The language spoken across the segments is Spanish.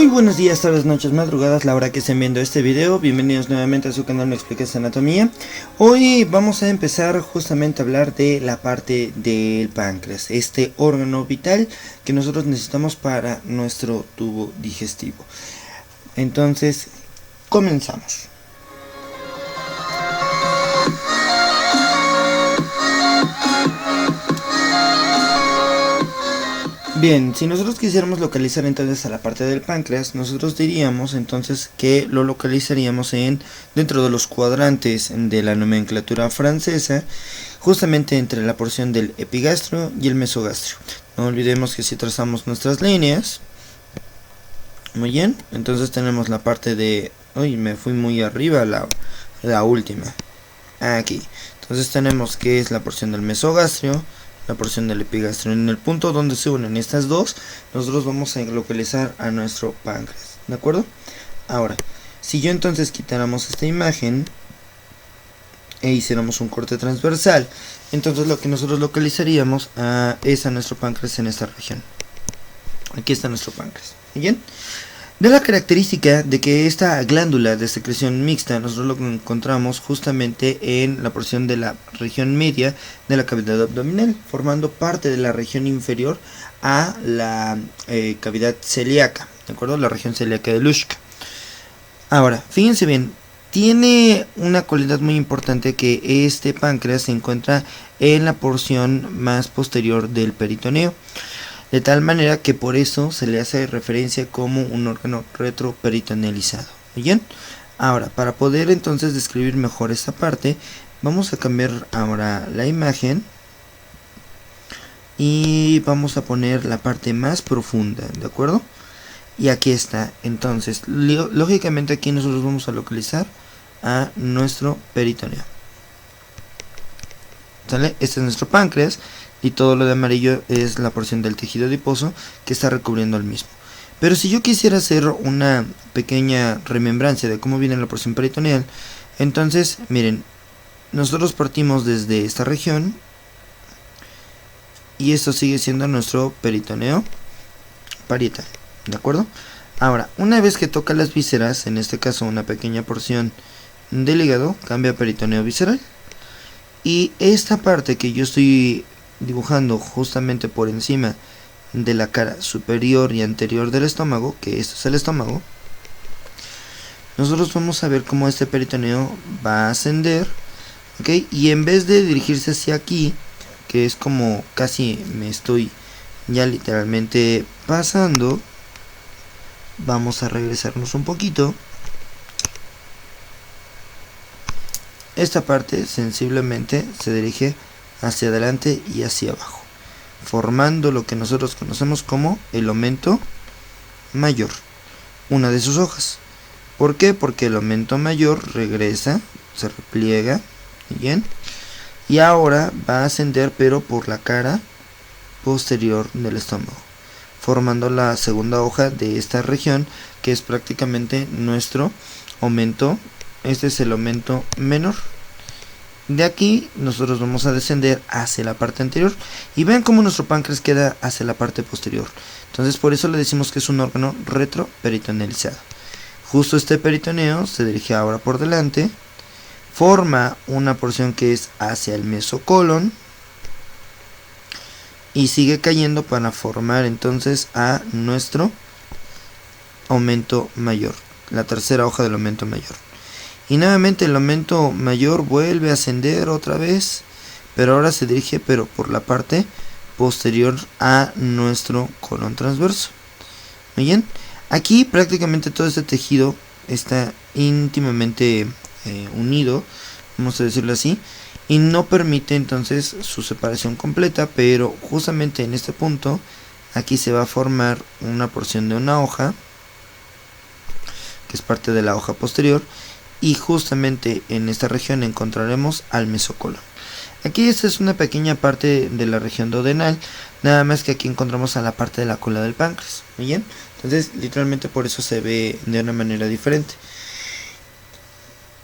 Muy buenos días, tardes, noches, madrugadas, la hora que estén viendo este video. Bienvenidos nuevamente a su canal Me Explicas Anatomía. Hoy vamos a empezar justamente a hablar de la parte del páncreas, este órgano vital que nosotros necesitamos para nuestro tubo digestivo. Entonces, comenzamos. Bien, si nosotros quisiéramos localizar entonces a la parte del páncreas, nosotros diríamos entonces que lo localizaríamos dentro de los cuadrantes de la nomenclatura francesa, justamente entre la porción del epigastrio y el mesogastrio. No olvidemos que si trazamos nuestras líneas, muy bien, entonces tenemos la parte de... Uy, me fui muy arriba, la última, aquí. Entonces tenemos que es la porción del mesogastrio, la porción del epigastrio. En el punto donde se unen estas dos, nosotros vamos a localizar a nuestro páncreas, ¿de acuerdo? Ahora, si yo entonces quitáramos esta imagen e hiciéramos un corte transversal, entonces lo que nosotros localizaríamos es a nuestro páncreas en esta región. Aquí está nuestro páncreas, ¿bien? De la característica de que esta glándula de secreción mixta nosotros lo encontramos justamente en la porción de la región media de la cavidad abdominal, formando parte de la región inferior a la cavidad celíaca, ¿de acuerdo? La región celíaca de Luschka. Ahora, fíjense bien, tiene una cualidad muy importante que este páncreas se encuentra en la porción más posterior del peritoneo. De tal manera que por eso se le hace referencia como un órgano retroperitonealizado. ¿Bien? Ahora, para poder entonces describir mejor esta parte, vamos a cambiar ahora la imagen y vamos a poner la parte más profunda, ¿de acuerdo? Y aquí está. Entonces, lógicamente aquí nosotros vamos a localizar a nuestro peritoneo. ¿Sale? Este es nuestro páncreas. Y todo lo de amarillo es la porción del tejido adiposo que está recubriendo el mismo. Pero si yo quisiera hacer una pequeña remembrancia de cómo viene la porción peritoneal, entonces, miren, nosotros partimos desde esta región y esto sigue siendo nuestro peritoneo parietal, ¿de acuerdo? Ahora, una vez que toca las vísceras, en este caso una pequeña porción del hígado, cambia a peritoneo visceral. Y esta parte que yo estoy dibujando justamente por encima de la cara superior y anterior del estómago, que esto es el estómago, nosotros vamos a ver cómo este peritoneo va a ascender, ¿ok? Y en vez de dirigirse hacia aquí, que es como casi me estoy ya literalmente pasando, vamos a regresarnos un poquito. Esta parte sensiblemente se dirige hacia adelante y hacia abajo, formando lo que nosotros conocemos como el aumento mayor, una de sus hojas. ¿Por qué? Porque el aumento mayor regresa, se repliega, bien, y ahora va a ascender pero por la cara posterior del estómago, formando la segunda hoja de esta región, que es prácticamente nuestro aumento. Este es el aumento menor. De aquí nosotros vamos a descender hacia la parte anterior y vean cómo nuestro páncreas queda hacia la parte posterior. Entonces por eso le decimos que es un órgano retroperitonealizado. Justo este peritoneo se dirige ahora por delante, forma una porción que es hacia el mesocolon y sigue cayendo para formar entonces a nuestro aumento mayor, la tercera hoja del aumento mayor. Y nuevamente el aumento mayor vuelve a ascender otra vez, pero ahora se dirige por la parte posterior a nuestro colon transverso. Muy bien, aquí prácticamente todo este tejido está íntimamente unido, vamos a decirlo así, y no permite entonces su separación completa, pero justamente en este punto aquí se va a formar una porción de una hoja, que es parte de la hoja posterior, y justamente en esta región encontraremos al mesocolon. Aquí esta es una pequeña parte de la región duodenal, nada más que aquí encontramos a la parte de la cola del páncreas. ¿Muy bien? Entonces literalmente por eso se ve de una manera diferente.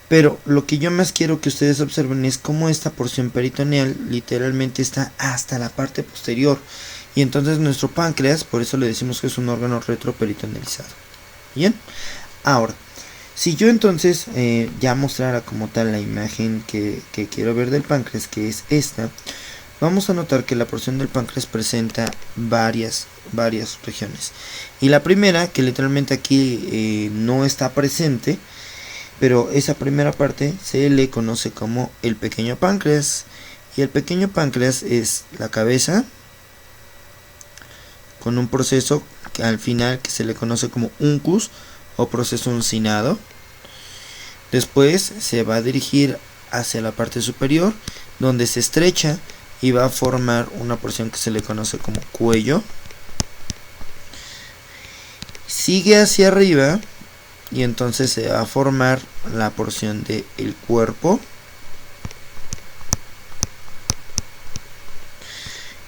Pero lo que yo más quiero que ustedes observen es cómo esta porción peritoneal literalmente está hasta la parte posterior. Y entonces nuestro páncreas, por eso le decimos que es un órgano retroperitonealizado. Bien, ahora, si yo entonces ya mostrara como tal la imagen que quiero ver del páncreas, que es esta, vamos a notar que la porción del páncreas presenta varias regiones. Y la primera, que literalmente aquí no está presente, pero esa primera parte se le conoce como el pequeño páncreas. Y el pequeño páncreas es la cabeza con un proceso que al final que se le conoce como uncus o proceso uncinado. Después se va a dirigir hacia la parte superior, donde se estrecha y va a formar una porción que se le conoce como cuello. Sigue hacia arriba y entonces se va a formar la porción del cuerpo.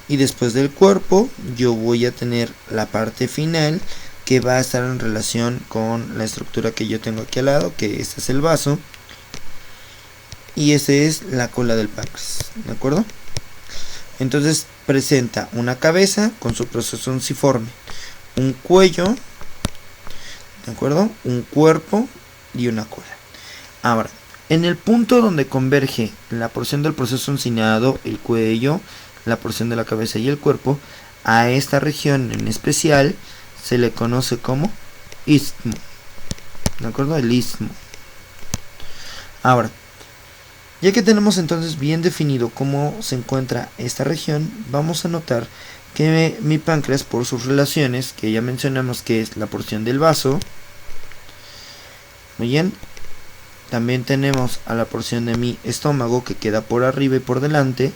Y después del cuerpo yo voy a tener la parte final, que va a estar en relación con la estructura que yo tengo aquí al lado, que este es el vaso y esta es la cola del páncreas, ¿de acuerdo? Entonces presenta una cabeza con su proceso unciforme, un cuello, ¿de acuerdo? Un cuerpo y una cola. Ahora, en el punto donde converge la porción del proceso uncinado, el cuello, la porción de la cabeza y el cuerpo, a esta región en especial se le conoce como istmo, ¿de acuerdo? El istmo. Ahora, ya que tenemos entonces bien definido cómo se encuentra esta región, vamos a notar que mi páncreas, por sus relaciones, que ya mencionamos que es la porción del vaso, muy bien, también tenemos a la porción de mi estómago que queda por arriba y por delante.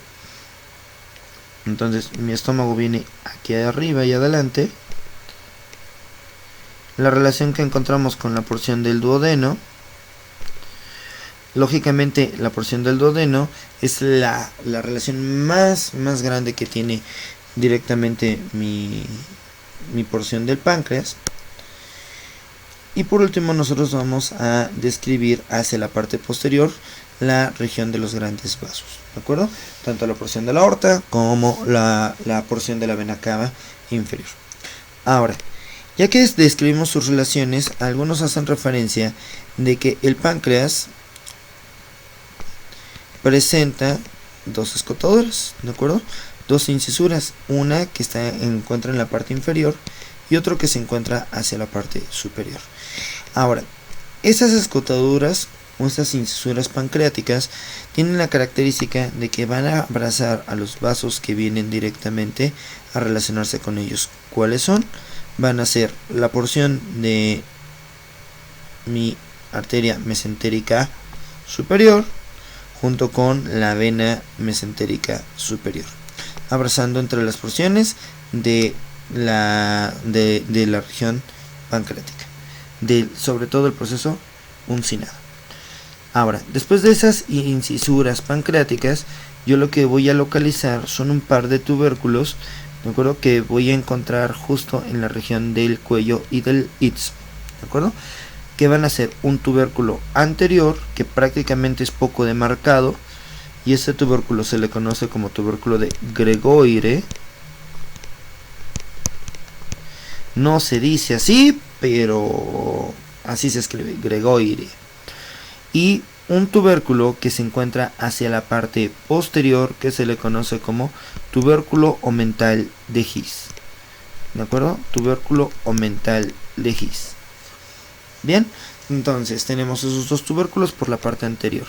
Entonces mi estómago viene aquí arriba y adelante. La relación que encontramos con la porción del duodeno. Lógicamente la porción del duodeno es la relación más grande que tiene directamente mi porción del páncreas. Y por último nosotros vamos a describir hacia la parte posterior la región de los grandes vasos, ¿de acuerdo? Tanto la porción de la aorta como la porción de la vena cava inferior. Ahora, ya que describimos sus relaciones, algunos hacen referencia de que el páncreas presenta dos escotadoras, ¿de acuerdo? Dos incisuras, una que encuentra en la parte inferior y otro que se encuentra hacia la parte superior. Ahora, esas escotaduras o estas incisuras pancreáticas tienen la característica de que van a abrazar a los vasos que vienen directamente a relacionarse con ellos. ¿Cuáles son? Van a ser la porción de mi arteria mesentérica superior junto con la vena mesentérica superior, abrazando entre las porciones de la región pancreática, sobre todo el proceso uncinado. Ahora, después de esas incisuras pancreáticas, yo lo que voy a localizar son un par de tubérculos, ¿de acuerdo? Que voy a encontrar justo en la región del cuello y del istmo, ¿de acuerdo? Que van a ser un tubérculo anterior, que prácticamente es poco demarcado, y este tubérculo se le conoce como tubérculo de Gregoire. No se dice así, pero así se escribe, Gregoire. Y un tubérculo que se encuentra hacia la parte posterior, que se le conoce como tubérculo omental de His, ¿de acuerdo? Tubérculo omental de His. Bien, entonces tenemos esos dos tubérculos por la parte anterior.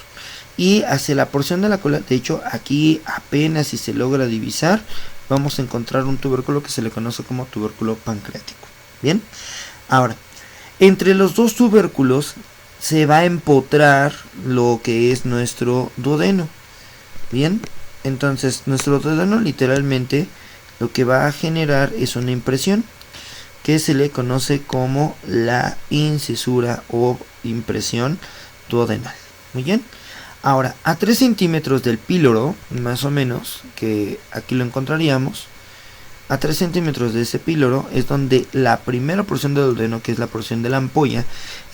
Y hacia la porción de la cola, de hecho aquí apenas si se logra divisar, vamos a encontrar un tubérculo que se le conoce como tubérculo pancreático. Bien, ahora, entre los dos tubérculos se va a empotrar lo que es nuestro duodeno. Bien, entonces nuestro duodeno literalmente lo que va a generar es una impresión que se le conoce como la incisura o impresión duodenal. Muy bien, ahora a 3 centímetros del píloro, más o menos, que aquí lo encontraríamos, a 3 centímetros de ese píloro es donde la primera porción del duodeno, que es la porción de la ampolla,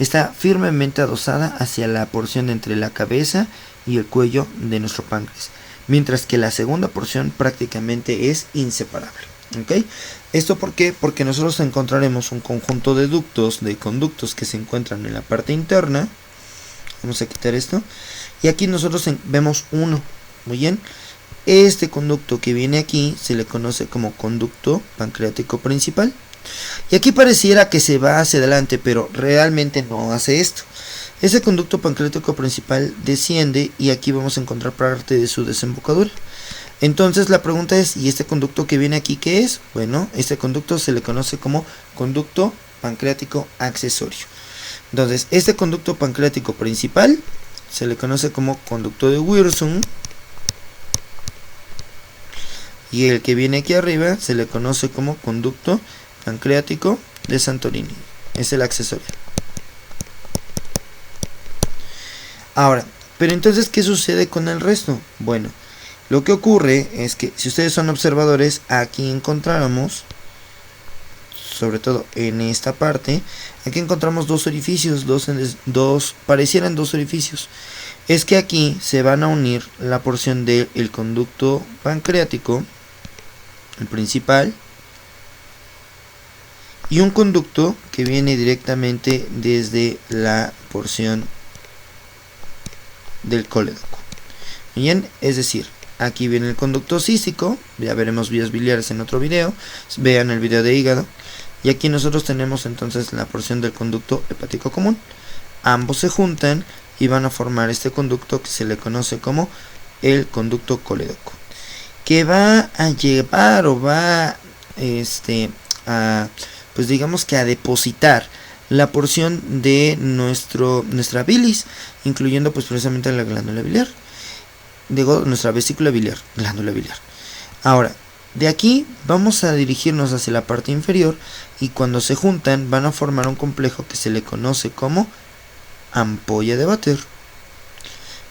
está firmemente adosada hacia la porción entre la cabeza y el cuello de nuestro páncreas, mientras que la segunda porción prácticamente es inseparable. ¿Ok? ¿Esto por qué? Porque nosotros encontraremos un conjunto de conductos que se encuentran en la parte interna. Vamos a quitar esto. Y aquí nosotros vemos uno. Muy bien. Este conducto que viene aquí se le conoce como conducto pancreático principal. Y aquí pareciera que se va hacia adelante, pero realmente no hace esto. Ese conducto pancreático principal desciende y aquí vamos a encontrar parte de su desembocadura. Entonces la pregunta es, ¿y este conducto que viene aquí qué es? Bueno, este conducto se le conoce como conducto pancreático accesorio. Entonces, este conducto pancreático principal se le conoce como conducto de Wirsung. Y el que viene aquí arriba se le conoce como conducto pancreático de Santorini. Es el accesorio. Ahora, pero entonces, ¿qué sucede con el resto? Bueno, lo que ocurre es que si ustedes son observadores, aquí encontramos, sobre todo en esta parte, aquí encontramos dos orificios, parecieran dos orificios. Es que aquí se van a unir la porción del conducto pancreático, el principal, y un conducto que viene directamente desde la porción del colédoco. Bien, es decir, aquí viene el conducto cístico, ya veremos vías biliares en otro video, vean el video de hígado, y aquí nosotros tenemos entonces la porción del conducto hepático común. Ambos se juntan y van a formar este conducto que se le conoce como el conducto colédoco, que va a llevar o va pues digamos que a depositar la porción de nuestra bilis, incluyendo pues precisamente la glándula biliar, digo nuestra vesícula biliar, glándula biliar. Ahora, de aquí vamos a dirigirnos hacia la parte inferior y cuando se juntan van a formar un complejo que se le conoce como ampolla de Vater,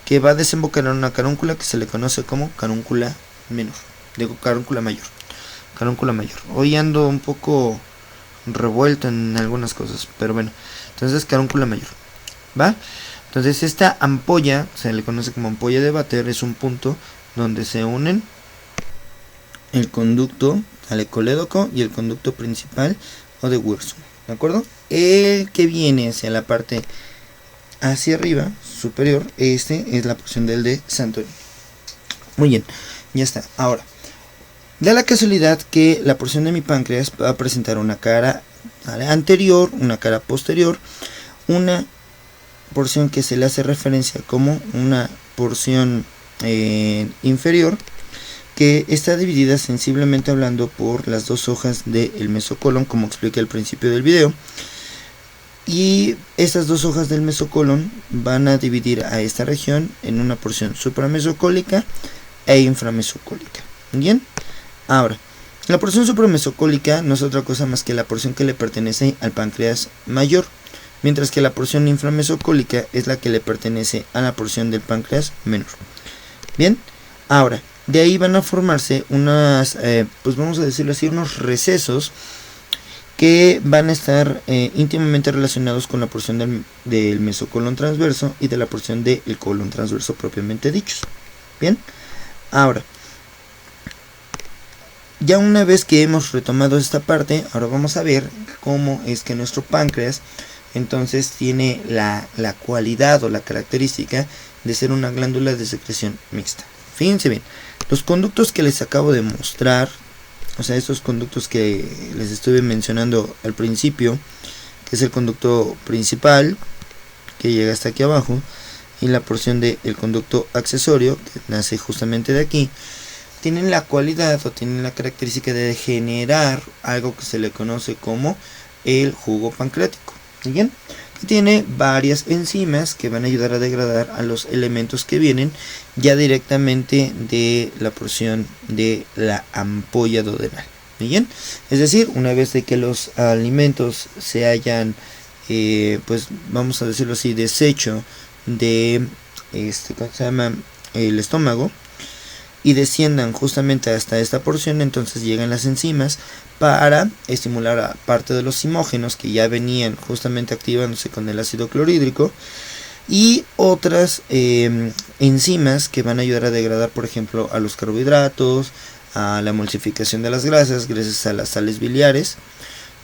que va a desembocar en una carúncula que se le conoce como carúncula menor, digo carúncula mayor. Hoy ando un poco revuelto en algunas cosas, pero bueno, entonces carúncula mayor, ¿va? Entonces esta ampolla se le conoce como ampolla de Vater, es un punto donde se unen el conducto alecolédoco y el conducto principal o de Wirsung, ¿de acuerdo? El que viene hacia la parte hacia arriba superior, este es la porción del de Santorini. Muy bien, ya está. Ahora, da la casualidad que la porción de mi páncreas va a presentar una cara anterior, una cara posterior, una porción que se le hace referencia como una porción inferior, que está dividida sensiblemente hablando por las dos hojas del mesocolon, como expliqué al principio del video. Y estas dos hojas del mesocolon van a dividir a esta región en una porción supramesocólica e inframesocólica. Bien, ahora, la porción supramesocólica no es otra cosa más que la porción que le pertenece al páncreas mayor, mientras que la porción inframesocólica es la que le pertenece a la porción del páncreas menor. Bien, ahora, de ahí van a formarse unas, pues vamos a decirlo así, unos recesos que van a estar íntimamente relacionados con la porción del mesocolon transverso y de la porción del colon transverso propiamente dichos. Bien, ahora, ya una vez que hemos retomado esta parte, ahora vamos a ver cómo es que nuestro páncreas entonces tiene la cualidad o la característica de ser una glándula de secreción mixta. Fíjense bien, los conductos que les acabo de mostrar, o sea, estos conductos que les estuve mencionando al principio, que es el conducto principal, que llega hasta aquí abajo, y la porción del conducto accesorio, que nace justamente de aquí, tienen la cualidad o tienen la característica de generar algo que se le conoce como el jugo pancreático. ¿Bien? Que tiene varias enzimas que van a ayudar a degradar a los elementos que vienen ya directamente de la porción de la ampolla duodenal. Bien, es decir, una vez de que los alimentos se hayan, pues vamos a decirlo así, deshecho de ¿cómo se llama? El estómago, y desciendan justamente hasta esta porción, entonces llegan las enzimas para estimular a parte de los zimógenos que ya venían justamente activándose con el ácido clorhídrico, y otras enzimas que van a ayudar a degradar, por ejemplo, a los carbohidratos, a la emulsificación de las grasas gracias a las sales biliares,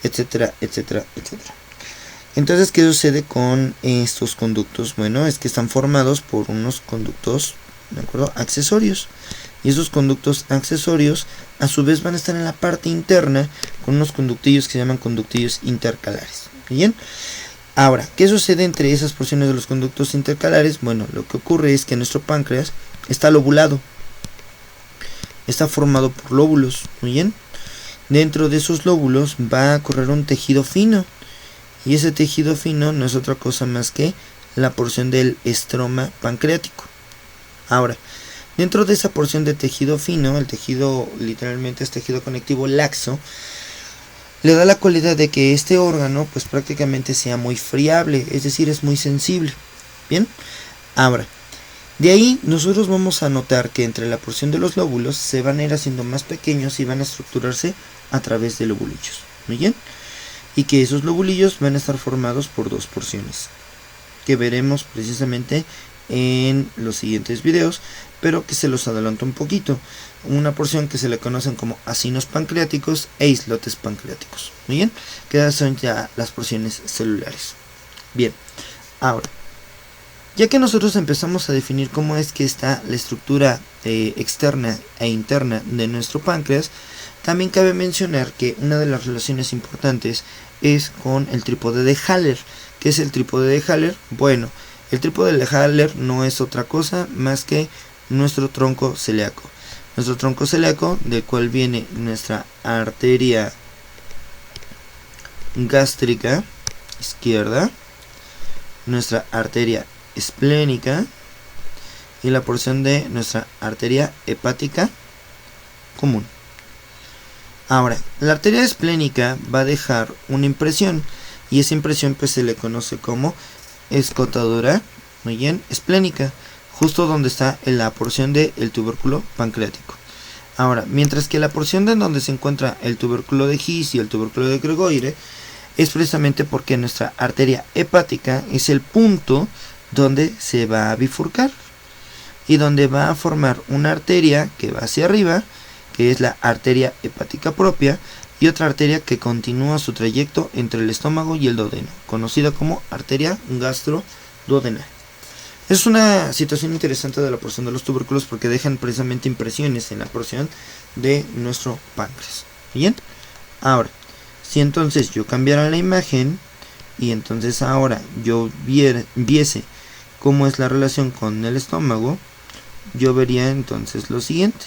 etcétera, etcétera, etcétera. Entonces, ¿qué sucede con estos conductos? Bueno, es que están formados por unos conductos, ¿de acuerdo?, accesorios. Y esos conductos accesorios a su vez van a estar en la parte interna con unos conductillos que se llaman conductillos intercalares. ¿Bien? Ahora, ¿qué sucede entre esas porciones de los conductos intercalares? Bueno, lo que ocurre es que nuestro páncreas está lobulado. Está formado por lóbulos. Muy bien. Dentro de esos lóbulos va a correr un tejido fino. Y ese tejido fino no es otra cosa más que la porción del estroma pancreático. Ahora, dentro de esa porción de tejido fino, el tejido literalmente es tejido conectivo laxo, le da la cualidad de que este órgano pues prácticamente sea muy friable, es decir, es muy sensible. Bien, ahora, de ahí nosotros vamos a notar que entre la porción de los lóbulos se van a ir haciendo más pequeños y van a estructurarse a través de lobulillos. Muy bien, y que esos lobulillos van a estar formados por dos porciones que veremos precisamente en los siguientes videos, pero que se los adelanto un poquito. Una porción que se le conocen como acinos pancreáticos e islotes pancreáticos. Muy bien, que son ya las porciones celulares. Bien, ahora, ya que nosotros empezamos a definir cómo es que está la estructura externa e interna de nuestro páncreas, también cabe mencionar que una de las relaciones importantes es con el trípode de Haller. ¿Qué es el trípode de Haller? Bueno, el trípode de Haller no es otra cosa más que nuestro tronco celíaco. Nuestro tronco celíaco, del cual viene nuestra arteria gástrica izquierda, nuestra arteria esplénica y la porción de nuestra arteria hepática común. Ahora, la arteria esplénica va a dejar una impresión y esa impresión pues se le conoce como escotadura, muy bien, esplénica, justo donde está en la porción del tubérculo pancreático. Ahora, mientras que la porción de donde se encuentra el tubérculo de His y el tubérculo de Gregoire es precisamente porque nuestra arteria hepática es el punto donde se va a bifurcar y donde va a formar una arteria que va hacia arriba, que es la arteria hepática propia, y otra arteria que continúa su trayecto entre el estómago y el duodeno, conocida como arteria gastroduodenal. Es una situación interesante de la porción de los tubérculos porque dejan precisamente impresiones en la porción de nuestro páncreas. Bien, ahora, si entonces yo cambiara la imagen y entonces ahora yo viese cómo es la relación con el estómago, yo vería entonces lo siguiente.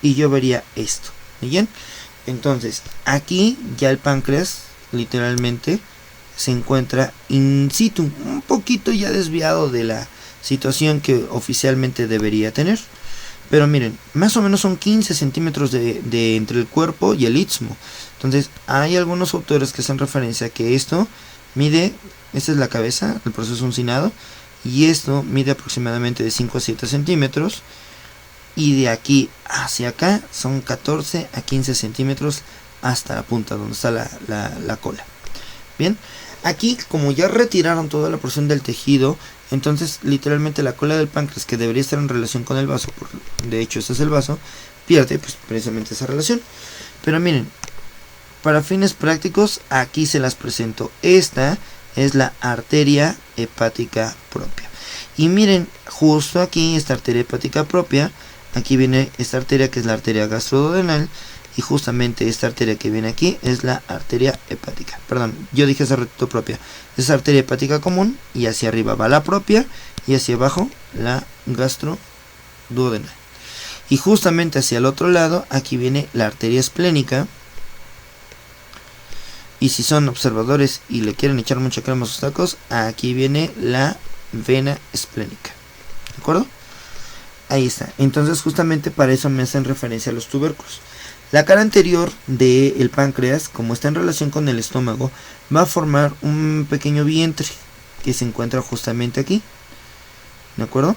Y yo vería esto. Bien, entonces aquí ya el páncreas literalmente se encuentra in situ, un poquito ya desviado de la situación que oficialmente debería tener. Pero miren, más o menos son 15 centímetros de entre el cuerpo y el istmo. Entonces hay algunos autores que hacen referencia a que esto mide, esta es la cabeza, el proceso uncinado, y esto mide aproximadamente de 5 a 7 centímetros. Y de aquí hacia acá son 14 a 15 centímetros hasta la punta donde está la cola. Bien, aquí como ya retiraron toda la porción del tejido, entonces literalmente la cola del páncreas, que debería estar en relación con el vaso, de hecho este es el vaso, pierde pues precisamente esa relación. Pero miren, para fines prácticos aquí se las presento. Esta es la arteria hepática propia. Y miren, justo aquí esta arteria hepática propia, aquí viene esta arteria que es la arteria gastroduodenal, y justamente esta arteria que viene aquí es la arteria hepática. Perdón, yo dije esa arteria propia. Es arteria hepática común, y hacia arriba va la propia y hacia abajo la gastroduodenal. Y justamente hacia el otro lado aquí viene la arteria esplénica. Y si son observadores y le quieren echar mucha crema a sus tacos, aquí viene la vena esplénica. ¿De acuerdo? Ahí está. Entonces justamente para eso me hacen referencia a los tubérculos. La cara anterior del páncreas, como está en relación con el estómago, va a formar un pequeño vientre que se encuentra justamente aquí. ¿De acuerdo?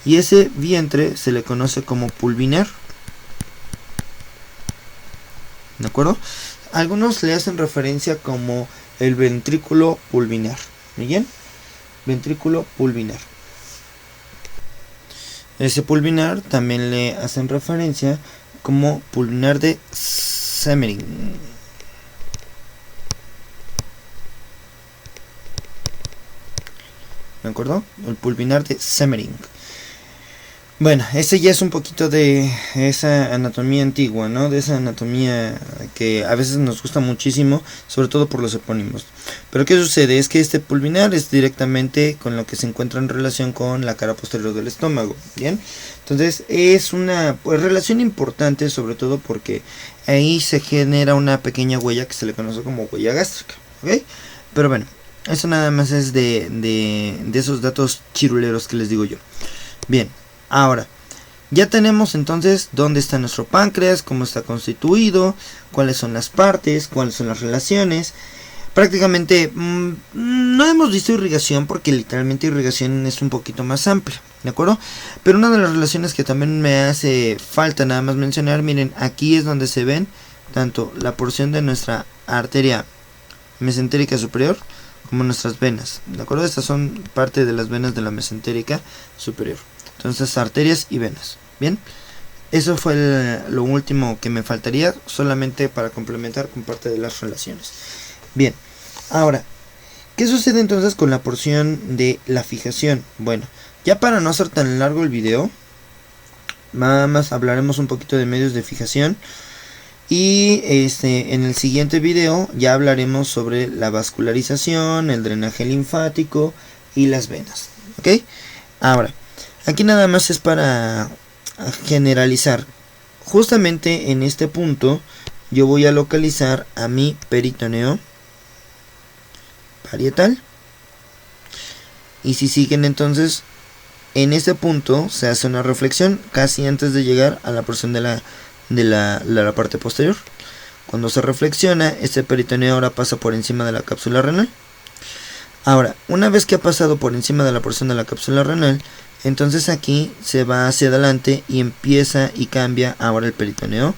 Y ese vientre se le conoce como pulvinar. ¿De acuerdo? Algunos le hacen referencia como el ventrículo pulvinar. ¿Bien? Ventrículo pulvinar. Ese pulvinar también le hacen referencia como pulvinar de Semmering. ¿De acuerdo? El pulvinar de Semmering. Bueno, ese ya es un poquito de esa anatomía antigua, ¿no? De esa anatomía que a veces nos gusta muchísimo, sobre todo por los epónimos. Pero ¿qué sucede? Es que este pulvinar es directamente con lo que se encuentra en relación con la cara posterior del estómago, ¿bien? Entonces es una relación importante, sobre todo porque ahí se genera una pequeña huella que se le conoce como huella gástrica, ¿ok? Pero bueno, eso nada más es de esos datos chiruleros que les digo yo. Bien. Ahora, ya tenemos entonces dónde está nuestro páncreas, cómo está constituido, cuáles son las partes, cuáles son las relaciones. Prácticamente no hemos visto irrigación porque literalmente irrigación es un poquito más amplia, ¿de acuerdo? Pero una de las relaciones que también me hace falta nada más mencionar, miren, aquí es donde se ven tanto la porción de nuestra arteria mesentérica superior como nuestras venas, ¿de acuerdo? Estas son parte de las venas de la mesentérica superior. Entonces arterias y venas. Bien, eso fue lo último que me faltaría, solamente para complementar con parte de las relaciones. Bien, ahora, ¿qué sucede entonces con la porción de la fijación? Bueno, ya para no hacer tan largo el video, nada más hablaremos un poquito de medios de fijación. Y en el siguiente video ya hablaremos sobre la vascularización, el drenaje linfático y las venas. ¿Ok? Ahora, aquí nada más es para generalizar. Justamente en este punto yo voy a localizar a mi peritoneo parietal. Y si siguen entonces, en este punto se hace una reflexión casi antes de llegar a la porción de la parte posterior. Cuando se reflexiona, este peritoneo ahora pasa por encima de la cápsula renal. Ahora, una vez que ha pasado por encima de la porción de la cápsula renal, entonces aquí se va hacia adelante y empieza y cambia ahora el peritoneo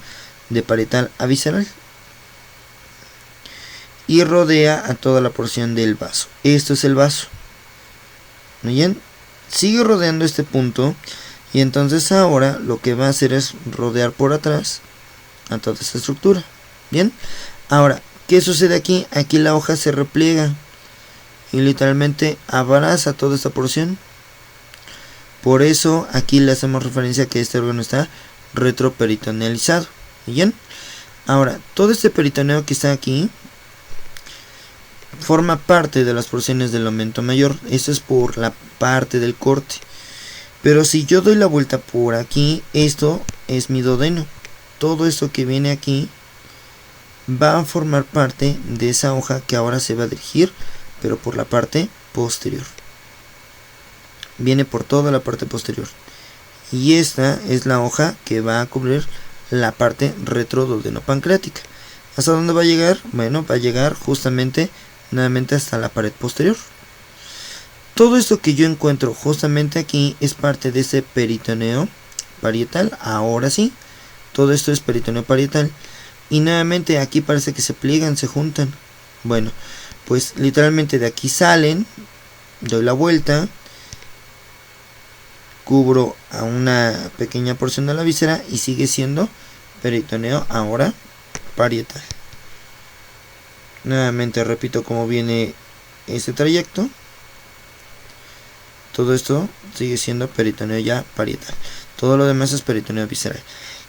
de parietal a visceral y rodea a toda la porción del vaso. Esto es el vaso. Muy bien, sigue rodeando este punto y entonces ahora lo que va a hacer es rodear por atrás a toda esta estructura. Bien, ahora, ¿qué sucede aquí? Aquí la hoja se repliega y literalmente abraza toda esta porción. Por eso aquí le hacemos referencia a que este órgano está retroperitonealizado. Bien, ahora todo este peritoneo que está aquí forma parte de las porciones del aumento mayor. Esto es por la parte del corte. Pero si yo doy la vuelta por aquí, esto es mi duodeno. Todo esto que viene aquí va a formar parte de esa hoja que ahora se va a dirigir, pero por la parte posterior. Viene por toda la parte posterior. Y esta es la hoja que va a cubrir la parte retroduodenopancreática. ¿Hasta dónde va a llegar? Bueno, va a llegar justamente nuevamente hasta la pared posterior. Todo esto que yo encuentro justamente aquí es parte de ese peritoneo parietal. Ahora sí, todo esto es peritoneo parietal. Y nuevamente aquí parece que se pliegan, se juntan. Bueno, pues literalmente de aquí salen, doy la vuelta, cubro a una pequeña porción de la víscera y sigue siendo peritoneo ahora parietal. Nuevamente repito cómo viene ese trayecto. Todo esto sigue siendo peritoneo ya parietal. Todo lo demás es peritoneo visceral.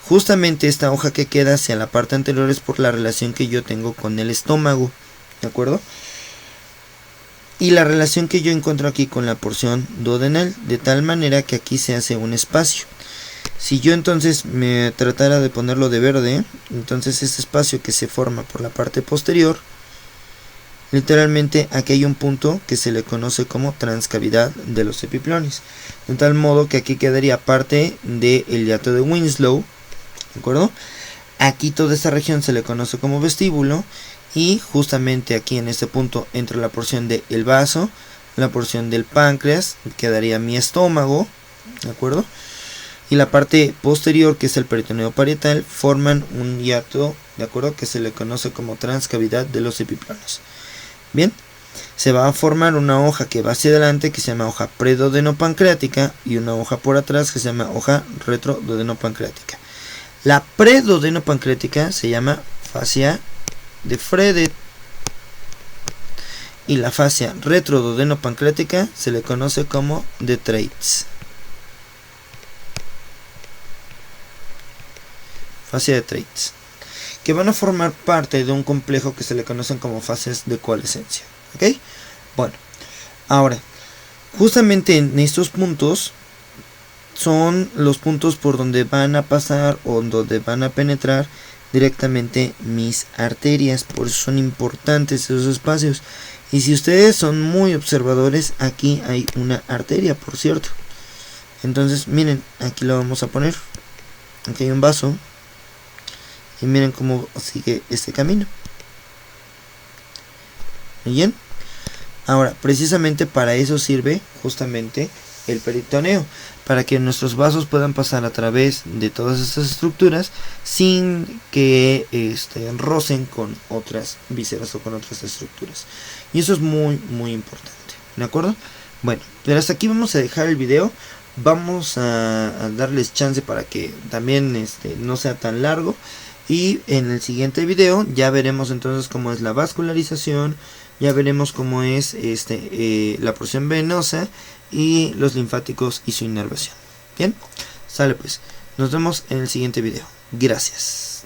Justamente esta hoja que queda hacia la parte anterior es por la relación que yo tengo con el estómago, ¿de acuerdo? Y la relación que yo encuentro aquí con la porción duodenal, de tal manera que aquí se hace un espacio. Si yo entonces me tratara de ponerlo de verde, entonces este espacio que se forma por la parte posterior, literalmente aquí hay un punto que se le conoce como transcavidad de los epiplones, de tal modo que aquí quedaría parte del hiato de Winslow, ¿de acuerdo? Aquí toda esta región se le conoce como vestíbulo. Y justamente aquí en este punto entre la porción del vaso, la porción del páncreas, quedaría mi estómago, ¿de acuerdo? Y la parte posterior, que es el peritoneo parietal, forman un hiato, ¿de acuerdo? Que se le conoce como transcavidad de los epiplones. Bien, se va a formar una hoja que va hacia adelante, que se llama hoja preduodenopancreática, y una hoja por atrás que se llama hoja retroduodenopancreática. La preduodenopancreática se llama fascia de Fredet. Y la fascia retroduodenopancreática se le conoce como de Treitz. Fascia de Treitz, que van a formar parte de un complejo que se le conocen como fases de coalescencia. ¿Ok? Bueno, ahora, justamente en estos puntos son los puntos por donde van a pasar o donde van a penetrar directamente mis arterias. Por eso son importantes esos espacios. Y si ustedes son muy observadores, aquí hay una arteria, por cierto. Entonces, miren, aquí lo vamos a poner. Aquí hay un vaso. Y miren cómo sigue este camino. Bien. Ahora, precisamente para eso sirve justamente el peritoneo, para que nuestros vasos puedan pasar a través de todas estas estructuras sin que rocen con otras vísceras o con otras estructuras. Y eso es muy importante, ¿de acuerdo? Bueno, pero hasta aquí vamos a dejar el video. Vamos a darles chance para que también no sea tan largo. Y en el siguiente video ya veremos entonces cómo es la vascularización, ya veremos cómo es la porción venosa y los linfáticos y su inervación. Bien, sale pues, nos vemos en el siguiente video. Gracias.